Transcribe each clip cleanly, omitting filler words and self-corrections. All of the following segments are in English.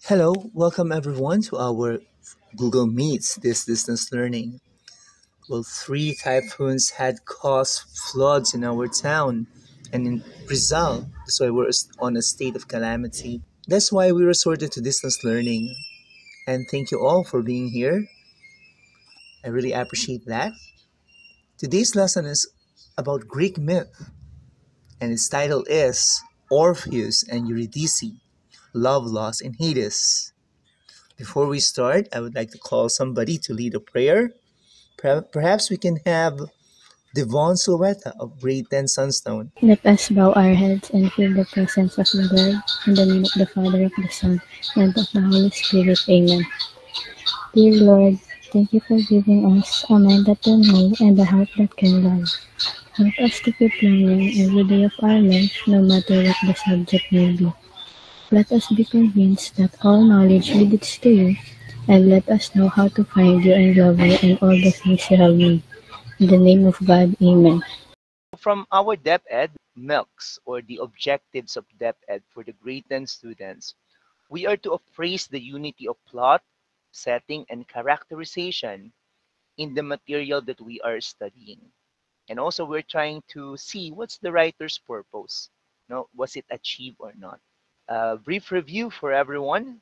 Hello, welcome everyone to our Google Meets this distance learning. Well, three typhoons had caused floods in our town and in Rizal. That's why we're on a state of calamity. That's why we resorted to distance learning. And thank you all for being here. I really appreciate that. Today's lesson is about Greek myth, and its title is Orpheus and Eurydice, Love Lost in Hades. Before we start, I would like to call somebody to lead a prayer. Perhaps we can have Devon Silveta of Grade 10 Sunstone. Let us bow our heads and feel the presence of the Lord. In the name of the Father, of the Son, and of the Holy Spirit. Amen. Dear Lord, thank you for giving us a mind that can know and a heart that can love. Help us to keep learning every day of our life, no matter what the subject may be. Let us be convinced that all knowledge leads to you, and let us know how to find you and love you in all the things you have made. In the name of God, Amen. From our DepEd milks or the objectives of DepEd for the grade 10 students, we are to appraise the unity of plot, setting, and characterization in the material that we are studying. And also we're trying to see what's the writer's purpose. No, was it achieved or not? A brief review for everyone.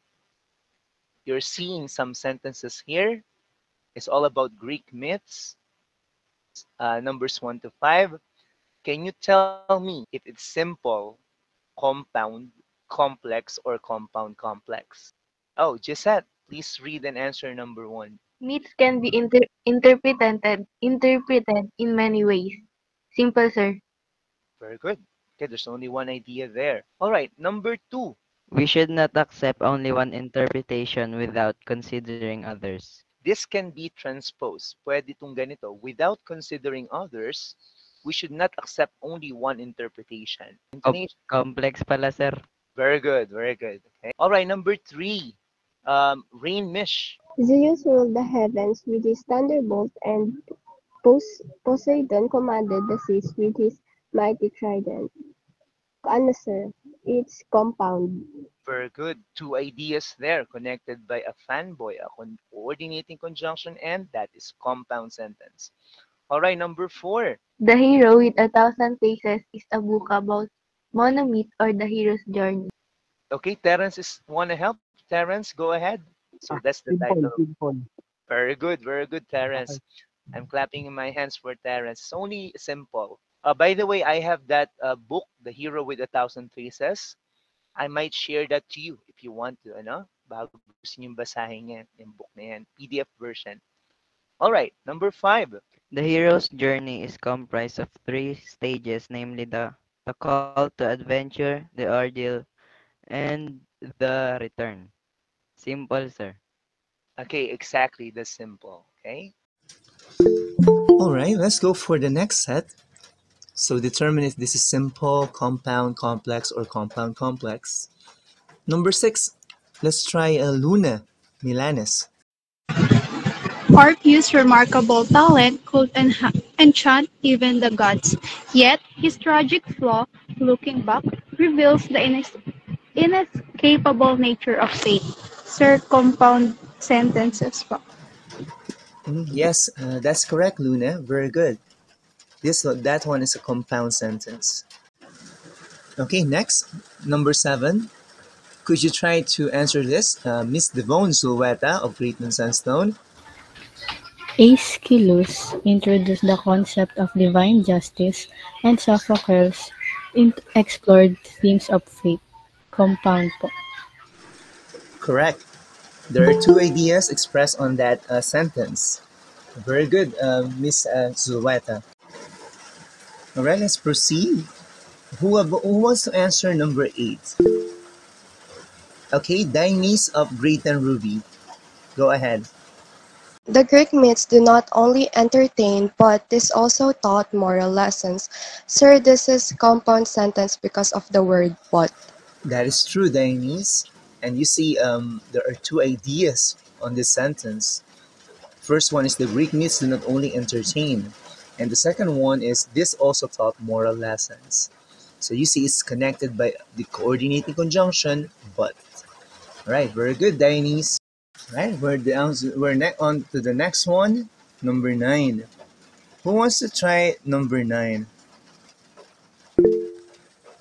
You're seeing some sentences here. It's all about Greek myths, numbers 1 to 5. Can you tell me if it's simple, compound, complex, or compound complex? Oh, Gisette, please read and answer number 1. Myths can be interpreted in many ways. Simple, sir. Very good. Okay, there's only one idea there. All right, number 2. We should not accept only one interpretation without considering others. This can be transposed. Pwede itong ganito. Without considering others, we should not accept only one interpretation. Intonation. Complex pala, sir. Very good, very good. Okay. All right, number 3. Rain Mish. Zeus ruled the heavens with his thunderbolt, and Poseidon commanded the seas with his mighty trident. Ano, sir? It's compound. Very good. Two ideas there connected by a fanboy, a coordinating conjunction, and that is compound sentence. All right, number 4. The Hero with a Thousand Faces is a book about monomyth or the hero's journey. Okay, Terence want to help. Terence, go ahead. So that's the title. Very good, Terence. I'm clapping in my hands for Terence. It's only simple. By the way, I have that book, The Hero with a Thousand Faces. I might share that to you if you want to, ano? Bago gusto niyong basahin yan, yung book na yan, PDF version. All right, number 5. The hero's journey is comprised of 3 stages, namely the call to adventure, the ordeal, and the return. Simple, sir. Okay, exactly, that's simple, okay? All right, let's go for the next set. So determine if this is simple, compound, complex, or compound complex. Number 6, let's try Luna Milanes. Orpheus' remarkable talent could enchant even the gods, yet his tragic flaw, looking back, reveals the inescapable nature of fate. Sir, compound sentences po. Yes, that's correct, Luna. Very good. That one is a compound sentence. Okay, next, number 7. Could you try to answer this? Miss Devon Zulweta of Greatman Sandstone. Aeschylus introduced the concept of divine justice, and Sophocles explored themes of fate. Compound po. Correct. There are 2 ideas expressed on that sentence. Very good, Miss Zulweta. All right, let's proceed. Who wants to answer number 8? Okay, Dionys of Great and Ruby. Go ahead. The Greek myths do not only entertain, but this also taught moral lessons. Sir, this is compound sentence because of the word but. That is true, Dionys. And you see, there are 2 ideas on this sentence. First one is the Greek myths do not only entertain, and the second one is this also taught moral lessons. So you see, it's connected by the coordinating conjunction but. Right, very good, Dionyse. Right, on to the next one, number 9. Who wants to try number 9?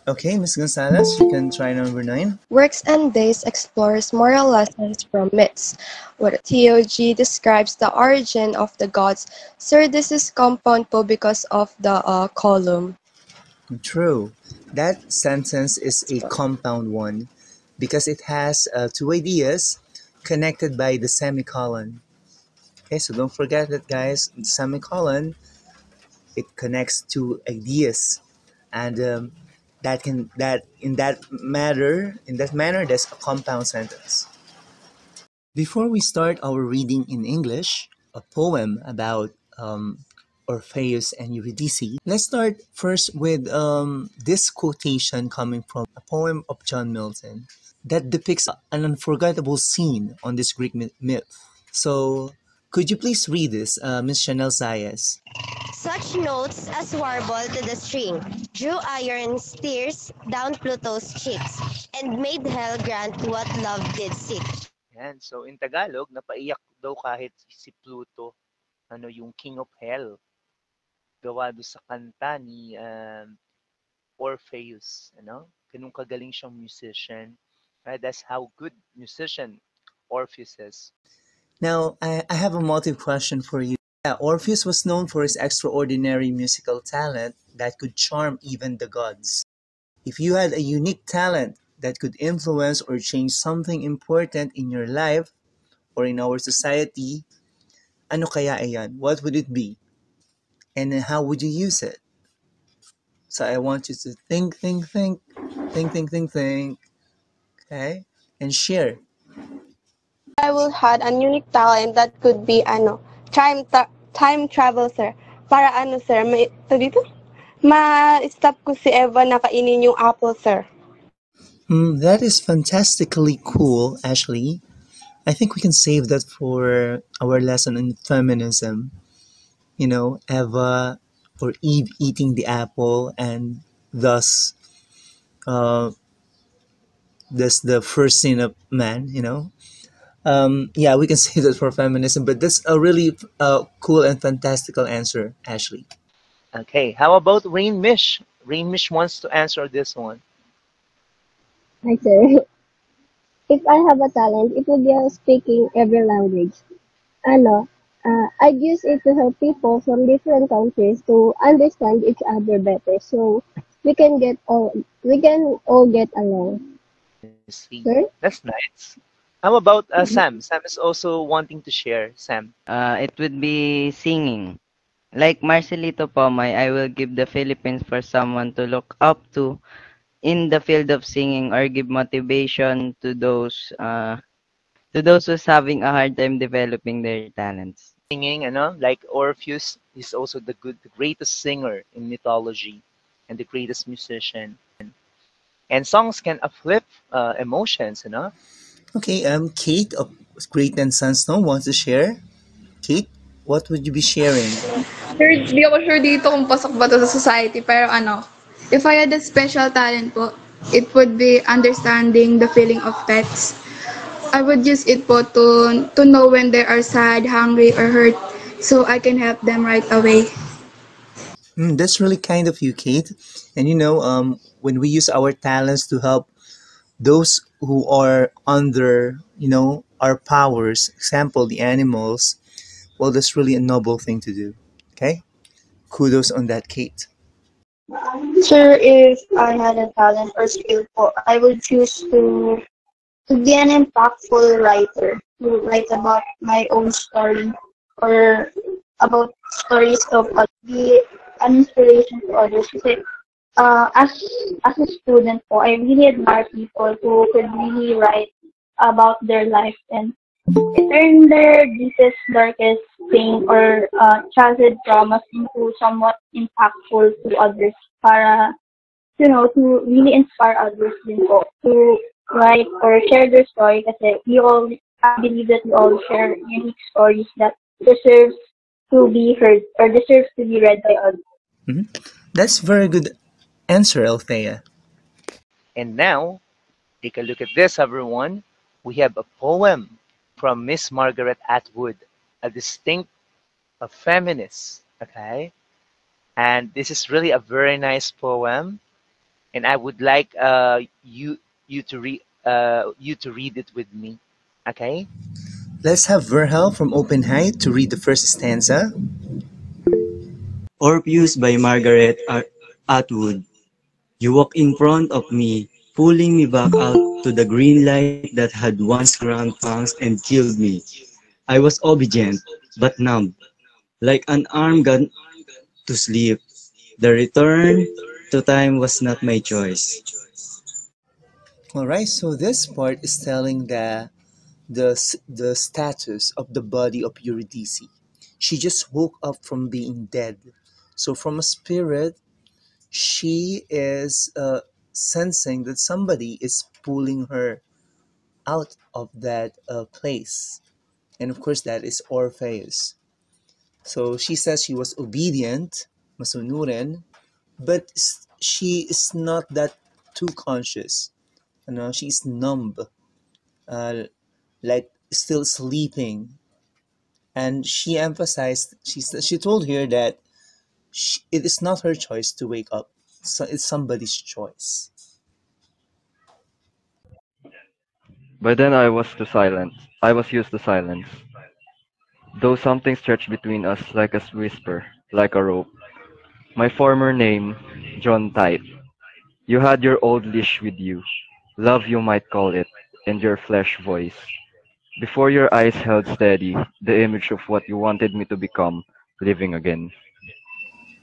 Okay, Miss Gonzalez, you can try number 9. Works and Days explores moral lessons from myths, where Theog describes the origin of the gods. Sir, this is compound po because of the column. True. That sentence is a compound one because it has two ideas connected by the semicolon. Okay, so don't forget that, guys. The semicolon, it connects two ideas, and in that manner, that's a compound sentence. Before we start our reading in English, a poem about Orpheus and Eurydice, let's start first with this quotation coming from a poem of John Milton that depicts an unforgettable scene on this Greek myth. So, could you please read this, Miss Chanel Zayas? Such notes as warble to the string drew iron steers down Pluto's cheeks and made hell grant what love did seek. Yan. So in Tagalog, napaiyak daw kahit si Pluto, yung King of Hell. Gawa do sa kanta ni Orpheus, Ganun kagaling siyang musician. Right? That's how good musician Orpheus is. Now, I have a motive question for you. Yeah, Orpheus was known for his extraordinary musical talent that could charm even the gods. If you had a unique talent that could influence or change something important in your life or in our society, ano kaya iyan? What would it be? And how would you use it? So I want you to think, okay? And share. I will had a unique talent that could be time travel, sir. Para sir, ma-stop ko si Eva na kainin yung apple, sir. That is fantastically cool, Ashley. I think we can save that for our lesson on feminism. Eva or Eve eating the apple and thus that's the first sin of man, yeah, we can say that for feminism, but that's a really cool and fantastical answer, Ashley. Okay, how about Rain Mish? Rain Mish wants to answer this one. Hi, sir. If I have a talent, it would be speaking every language. I'd use it to help people from different countries to understand each other better, so we can all get along. See, Sir? that's nice. How about Sam? Sam is also wanting to share. Sam. It would be singing. Like Marcelito Pomay, I will give the Philippines for someone to look up to in the field of singing or give motivation to those who's having a hard time developing their talents. Singing, like Orpheus is also the greatest singer in mythology and the greatest musician. And songs can uplift emotions, Okay, Kate of Great and Sunstone wants to share. Kate, what would you be sharing? Sure, di ako sure dito kung pasok ba to sa society, pero if I had a special talent po, it would be understanding the feeling of pets. I would use it po to know when they are sad, hungry, or hurt, so I can help them right away. That's really kind of you, Kate. And when we use our talents to help those who are under, our powers, example, the animals, well, that's really a noble thing to do. Okay? Kudos on that, Kate. Sir, if I had a talent or skill po, I would choose to be an impactful writer, to write about my own story or about stories of be an inspiration to others. Kasi, as a student po, I really admire people who could really write about their life and turn their deepest, darkest pain or childhood traumas into somewhat impactful to others para, to really inspire others din po to write or share their story kasi I believe that we all share unique stories that deserves to be heard or deserves to be read by others. That's very good answer, Althea. And now, take a look at this, everyone. we have a poem from Miss Margaret Atwood, a distinct a feminist. Okay, and this is really a very nice poem, and I would like you to read it with me. Okay. Let's have Verhel from Open Height to read the first stanza. Orpheus by Margaret Atwood. You walk in front of me, pulling me back out to the green light that had once ground fangs and killed me. I was obedient, but numb, like an arm gone to sleep. The return to time was not my choice. All right, so this part is telling the status of the body of Eurydice. She just woke up from being dead. So from a spirit, she is sensing that somebody is pulling her out of that place. And of course, that is Orpheus. So she says she was obedient, masunurin, but she is not that too conscious. You know, she's numb, uh, like still sleeping. And she emphasized, she told her that it is not her choice to wake up. So it's somebody's choice. By then I was to silence. I was used to silence. Though something stretched between us like a whisper, like a rope. My former name, John Tite. You had your old leash with you. Love you might call it, and your flesh voice. Before your eyes held steady, the image of what you wanted me to become, living again.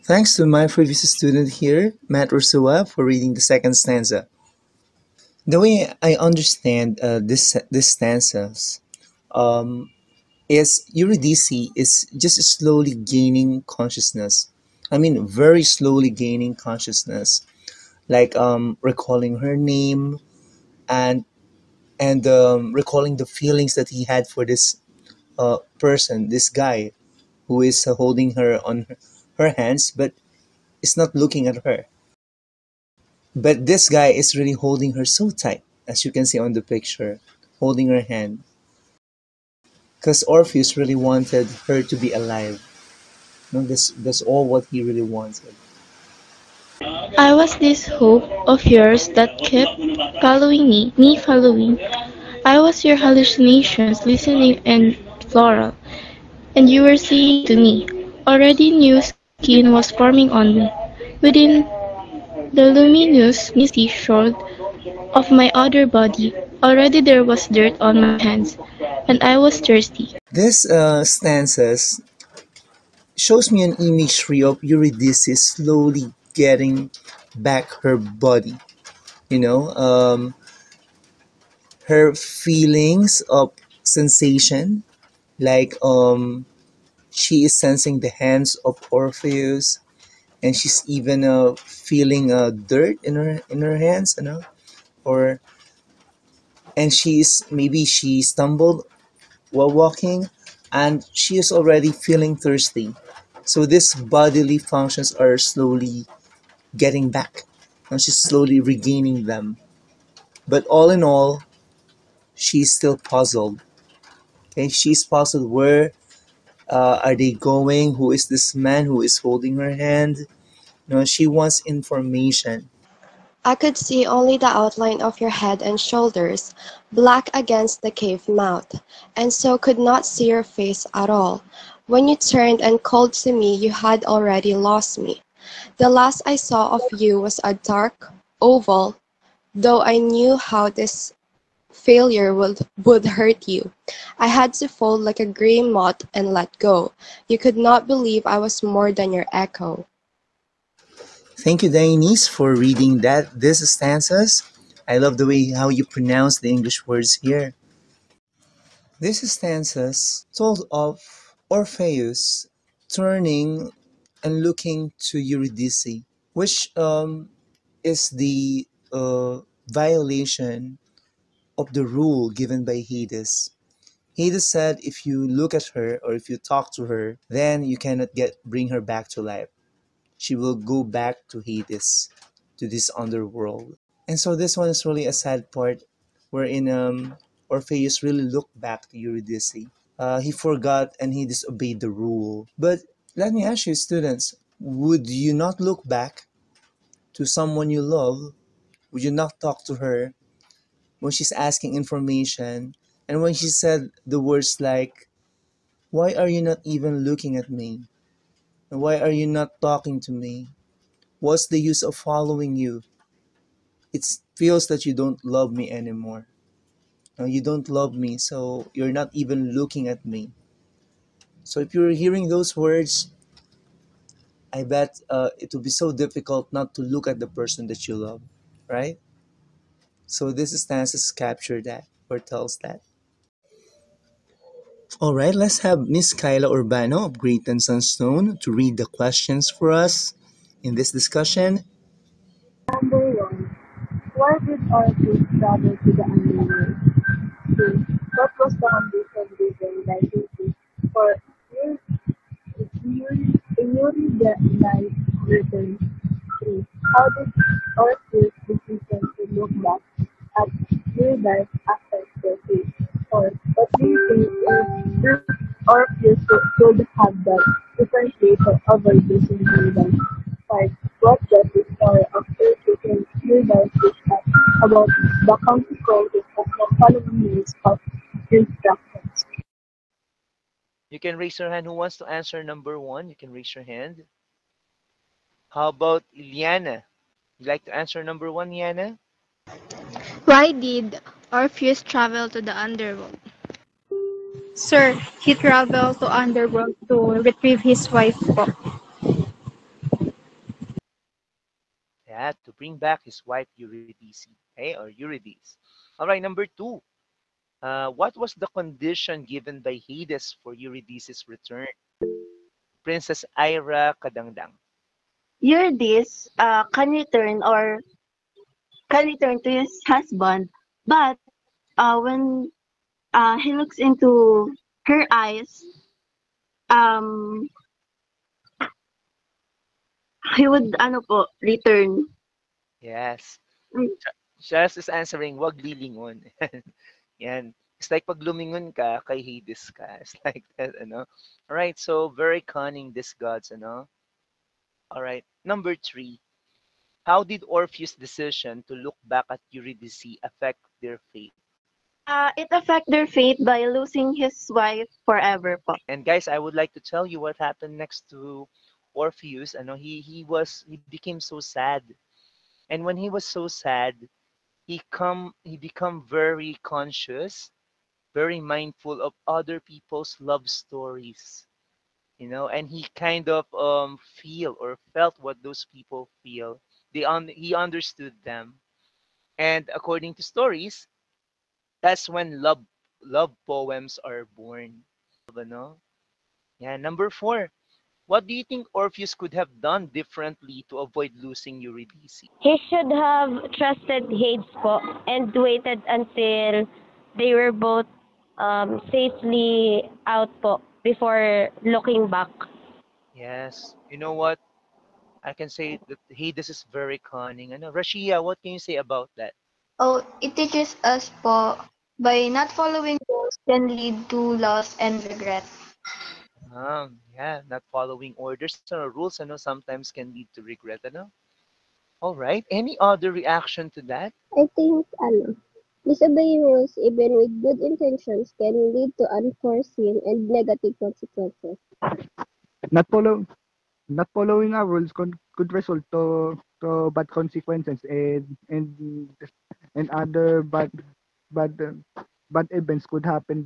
Thanks to my previous student here, Matt Ursua, for reading the second stanza. The way I understand this stanzas um, is Eurydice is just slowly gaining consciousness. I mean, very slowly gaining consciousness, like recalling her name and recalling the feelings that he had for this person, this guy who is holding her on her hands, but is not looking at her. But this guy is really holding her so tight, as you can see on the picture, holding her hand. Because Orpheus really wanted her to be alive. No, that's all what he really wanted. I was this hope of yours that kept following me following. I was your hallucinations, listening and floral, and you were saying to me, already new skin was forming on me. Within the luminous, misty shroud of my other body, already there was dirt on my hands, and I was thirsty. This stanzas shows me an imagery of Eurydice slowly getting back her body. You know, her feelings of sensation, like she is sensing the hands of Orpheus, and she's even feeling dirt in her hands, you know, or and maybe she stumbled while walking, and she is already feeling thirsty. So these bodily functions are slowly getting back, and she's slowly regaining them. But all in all, she's still puzzled. Okay, she's puzzled. Where are they going? Who is this man who is holding her hand? No, she wants information. I could see only the outline of your head and shoulders, black against the cave mouth, and so could not see your face at all. When you turned and called to me, you had already lost me. The last I saw of you was a dark oval, though I knew how this failure would hurt you. I had to fold like a gray moth and let go. You could not believe I was more than your echo. Thank you, Dainese, for reading these stanzas. I love the way how you pronounce the English words here. These stanzas told of Orpheus turning and looking to Eurydice, which is the violation of the rule given by Hades. Hades said if you look at her or if you talk to her, then you cannot bring her back to life. She will go back to Hades, to this underworld. And so this one is really a sad part wherein Orpheus really looked back to Eurydice. He forgot and he disobeyed the rule. But let me ask you, students, would you not look back to someone you love? Would you not talk to her when she's asking information and when she said the words like, "Why are you not even looking at me? And why are you not talking to me? What's the use of following you? It feels that you don't love me anymore. No, you don't love me, so you're not even looking at me." So if you're hearing those words, I bet it will be so difficult not to look at the person that you love, right? So this stanzas capture that or tells that. All right, let's have Miss Kyla Urbano of Great and Sunstone to read the questions for us in this discussion. Number 1. Why did Orpheus travel to the underworld? 2. What was the condition given by Thetis for Eurydice return? 3. How did Orpheus' decision to look back at Eurydice affect their fate? 4. What do you think if Orpheus could have done differently to avoid losing Eurydice? 5. What does the story of Orpheus and Eurydice teach us about the consequences of not following his instructions? You can raise your hand. Who wants to answer number 1? You can raise your hand. How about Iliana? You like to answer number 1, Liana? Why did Orpheus travel to the underworld? Sir, he traveled to underworld to retrieve his wife po. Yeah, to bring back his wife Eurydice, okay, or Eurydice. All right, number 2. What was the condition given by Hades for Eurydice's return? Princess Ira Kadangdang. Eurydice can return to his husband, but when he looks into her eyes, um, he would return. Yes. Mm. Just is answering, wag lilingon. Yan. It's like pag lumingon ka, kay Hades ka. It's like that, ano? All right, so very cunning, these gods, ano? All right, number 3. How did Orpheus' decision to look back at Eurydice affect their fate? It affect their fate by losing his wife forever po. And guys, I would like to tell you what happened next to Orpheus. Ano, he became so sad. And when he was so sad, he become very conscious, very mindful of other people's love stories, and he kind of feel or felt what those people feel. He understood them, and according to stories, that's when love poems are born. Ano? Yeah, number 4. What do you think Orpheus could have done differently to avoid losing Eurydice? He should have trusted Hades po and waited until they were both safely out po before looking back. Yes. You know what? I can say that Hades is very cunning. Ano, Rashia, what can you say about that? Oh, it teaches us po by not following rules can lead to loss and regret. Yeah, not following orders or rules, sometimes can lead to regret, All right. Any other reaction to that? I think, disobeying rules even with good intentions can lead to unforeseen and negative consequences. Not follow not following our rules could result to bad consequences and other bad bad events could happen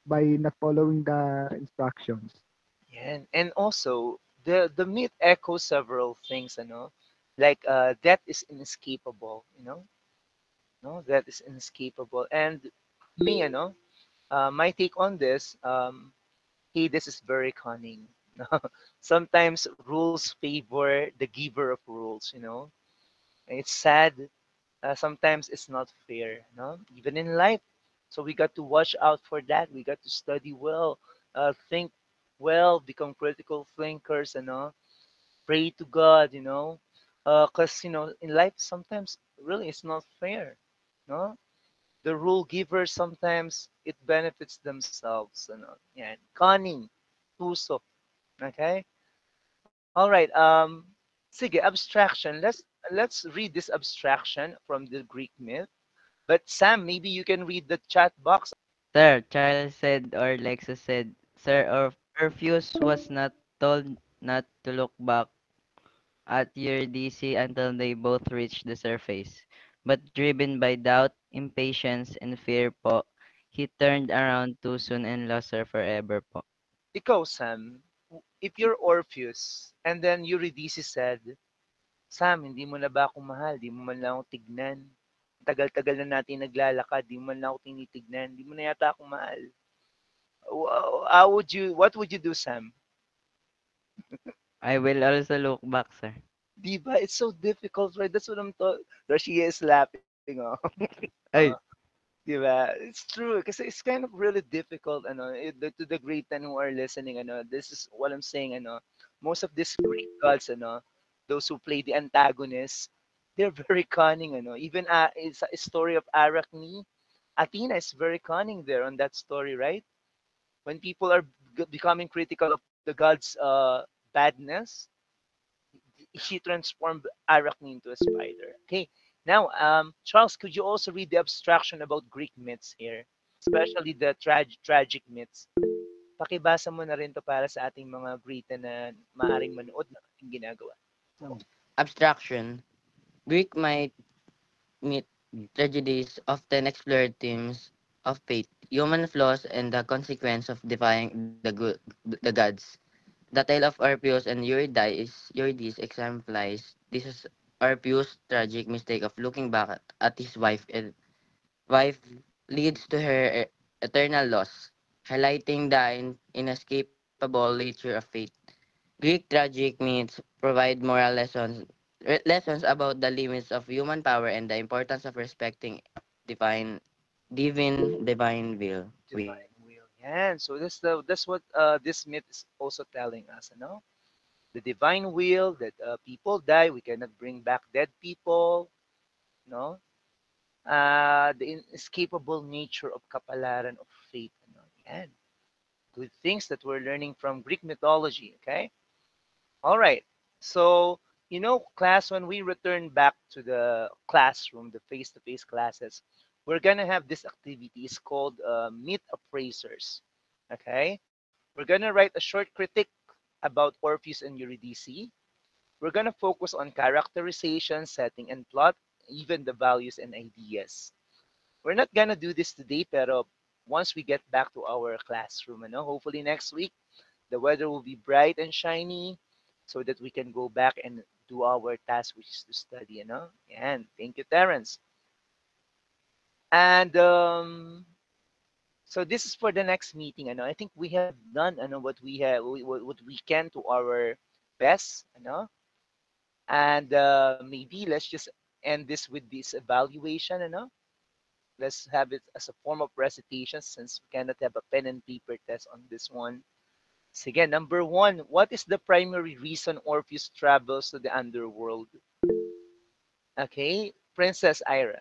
by not following the instructions. Yeah, and also the myth echoes several things, like death is inescapable, no, that is inescapable. And me, my take on this, Hades is very cunning. Sometimes rules favor the giver of rules, It's sad. Sometimes it's not fair, no? Even in life. So we got to watch out for that. We got to study well, think well, become critical thinkers, pray to God, because in life sometimes really it's not fair, no? The rule giver, sometimes it benefits themselves. Ano? Yan. Cunning, puso. Okay? All right. Sige, abstraction. Let's read this abstraction from the Greek myth. But Sam, maybe you can read the chat box. Sir, Charles said, or Lexus said, Sir Orpheus was not told not to look back at Eurydice until they both reached the surface. But driven by doubt, impatience, and fear po, he turned around too soon and lost her forever po. Ikaw, Sam, if you're Orpheus, and then Eurydice said, Sam, hindi mo na ba ako mahal? Di mo man lang ako tignan. Tagal-tagal na natin naglalakad, di mo man lang ako tinitignan. Di mo na yata ako mahal. What would you do, Sam? I will also look back, sir. Diba? It's so difficult, right? That's what I'm told. Rashia is laughing, oh. Ay. Diba? It's true. Kasi it's kind of really difficult, to the great men who are listening, this is what I'm saying, most of these Greek gods, those who play the antagonists, they're very cunning, Even it's a story of Arachne. Athena is very cunning there on that story, right? When people are becoming critical of the gods' badness, she transformed Arachne into a spider. Okay, now, Charles, could you also read the abstraction about Greek myths here, especially the tragic myths? Pakibasa mo na rin to para sa ating mga Greta na maaring manood na ating ginagawa. Abstraction. Greek myth tragedies often explore themes of fate, human flaws, and the consequence of defying the gods. The tale of Orpheus and Eurydice exemplifies this is Orpheus' tragic mistake of looking back at his wife, and wife leads to her eternal loss, highlighting the inescapable nature of fate. Greek tragic myths provide moral lessons about the limits of human power and the importance of respecting divine divine will. Divine will. Yan. So that's what this myth is also telling us, The divine will that people die, we cannot bring back dead people, no? The inescapable nature of kapalaran of fate, Yan. Good things that we're learning from Greek mythology, okay? All right. So, class, when we return back to the classroom, the face-to-face classes, we're going to have this activity. It's called Myth Appraisers. Okay? We're going to write a short critique about Orpheus and Eurydice. We're going to focus on characterization, setting, and plot, even the values and ideas. We're not going to do this today, pero once we get back to our classroom, hopefully next week, the weather will be bright and shiny so that we can go back and do our task, which is to study, And thank you, Terence. And so this is for the next meeting, I think we have done, what we can to our best, And maybe let's just end this with this evaluation, Let's have it as a form of recitation since we cannot have a pen and paper test on this one. Sige, number 1, what is the primary reason Orpheus travels to the underworld? Okay, Princess Ira.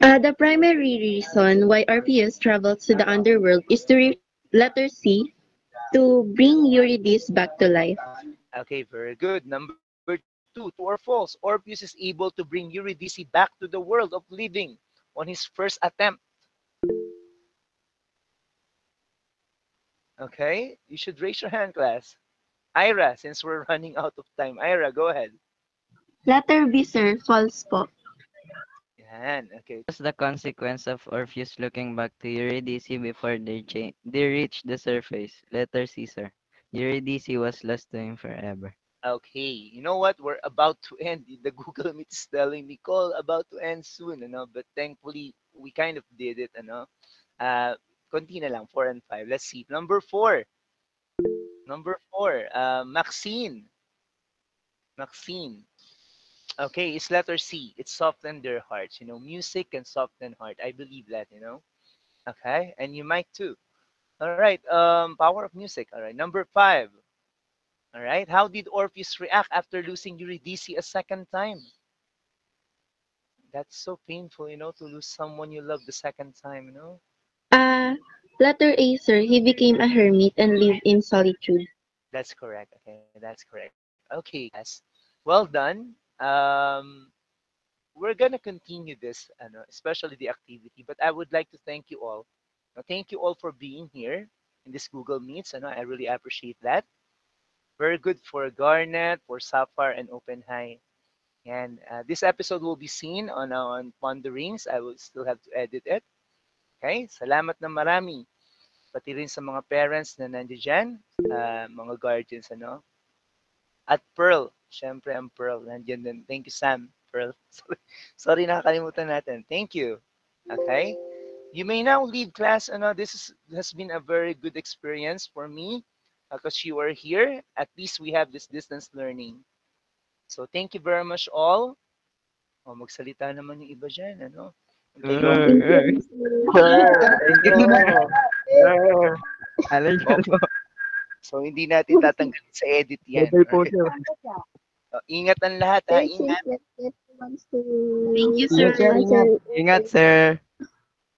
The primary reason why Orpheus travels to the underworld is to letter C, to bring Eurydice back to life. Okay, very good. Number 2, true or false? Orpheus is able to bring Eurydice back to the world of living on his first attempt. Okay, you should raise your hand, class. Ira, since we're running out of time. Ira, go ahead. Letter B, sir. False po. Yan, okay. What's the consequence of Orpheus looking back to Eurydice before they reached the surface? Letter C, sir. Eurydice was lost to him forever. Okay, you know what? We're about to end. The Google Meet is telling me, call about to end soon, But thankfully, we kind of did it, konti na lang, 4 and 5. Let's see. Number 4. Maxine. Okay, it's letter C. It softened their hearts. Music can soften heart. I believe that, Okay, and you might too. All right, power of music. All right, number 5. All right, how did Orpheus react after losing Eurydice a second time? That's so painful, to lose someone you love the second time. Uh, Letter A, sir. He became a hermit and lived in solitude. That's correct. Okay, that's correct. Okay, class. Well done. We're gonna continue this, especially the activity. But I would like to thank you all. Thank you all for being here in this Google Meets. I really appreciate that. Very good for Garnet, for Sapphire, and Open High. And this episode will be seen on Ponderings. I will still have to edit it. Okay? Salamat na marami. Pati rin sa mga parents na nandiyan, mga guardians, At Pearl, syempre ang Pearl, nandiyan din. Thank you, Sam. Pearl. Sorry, nakakalimutan natin. Thank you. Okay? You may now leave class. This has been a very good experience for me because you are here. At least we have this distance learning. So thank you very much all. Magsalita naman yung iba dyan, So hindi natin tatanggalin sa edit yan. Ingat ang lahat, ha? Ingat. Thank you, sir. Ingat, sir.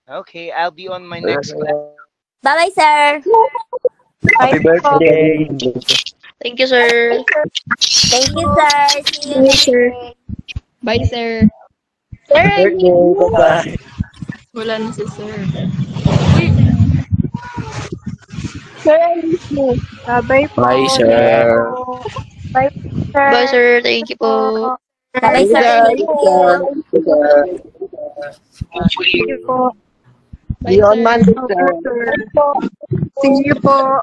Okay, I'll be on my next class. Bye-bye, sir. Happy birthday. Thank you, sir. Thank you, sir. See you next week. Bye, sir. Happy birthday. Bye-bye. Wala na si sir. Sir, I miss you. Bye po. Bye, sir. Bye, sir. Bye, sir. Thank you po. Bye-bye, sir. Thank you. Thank you po. See you on Monday, sir. See you po.